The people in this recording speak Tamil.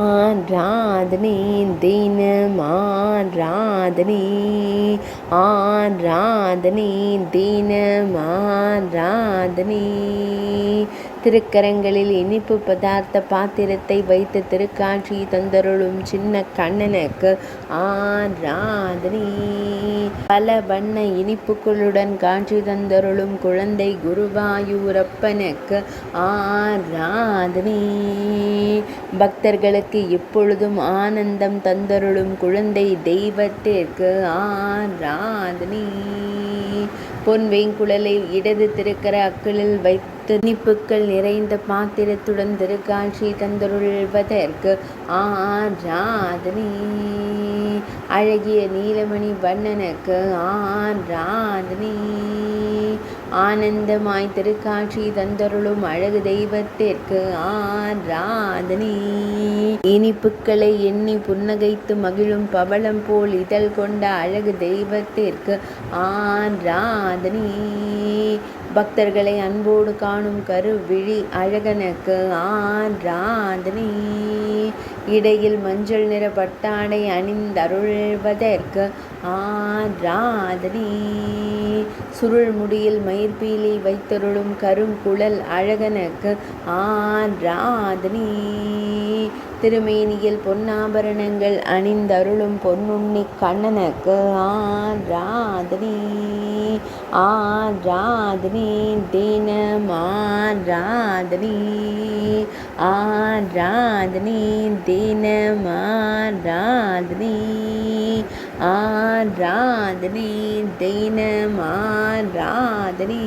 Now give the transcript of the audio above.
ஆராதனை தினம் ஆராதனை, ஆராதனை தினம் ஆராதனை. திருக்கரங்களில் இனிப்பு பதார்த்த பாத்திரத்தை வைத்து திருக்காட்சி தந்தருளும் சின்ன கண்ணனுக்கு ஆராதனை. பல வண்ண இனிப்புகளுடன் காட்சி தந்தருளும் குழந்தை குருவாயூரப்பனுக்கு ஆராதனை. பக்தர்களுக்கு எப்பொழுதும் ஆனந்தம் தந்தருளும் குழந்தை தெய்வத்திற்கு ஆராதனை. பொன் வேங்குழலை இடது திருக்கர அக்களில் வைத்து இனிப்புக்கள் நிறைந்த பாத்திரத்துடன் திருக்காட்சி தந்தருள்வதற்கு ஆராதனை. அழகிய நீலமணி வண்ணனுக்கு ஆராதனை. ஆனந்தமாய் திருக்காட்சி தந்தருளும் அழகு தெய்வத்திற்கு ஆராதனை. இனிப்புக்களை எண்ணி புன்னகைத்து மகிழும் பவளம் போல் இதழ் கொண்ட அழகு தெய்வத்திற்கு ஆராதனை. பக்தர்களை அன்போடு காணும் கருவிழி அழகனுக்கு ஆராதனை. இடையில் மஞ்சள் நிற பட்டாடை அணிந்தருள்வதற்கு ஆராதனை. சுருள் முடியில் மயிர்பீலி வைத்தருளும் கருங்குழல் அழகனுக்கு ஆராதனை. திருமேனியில் பொன்னாபரணங்கள் அணிந்தருளும் பொன்னுண்ணி கண்ணனுக்கு ஆராதனை. ஆராதனை தினம் ஆராதனை, ஆராதனை தினம் ஆராதனை, ஆராதனை தினம் ஆராதனை.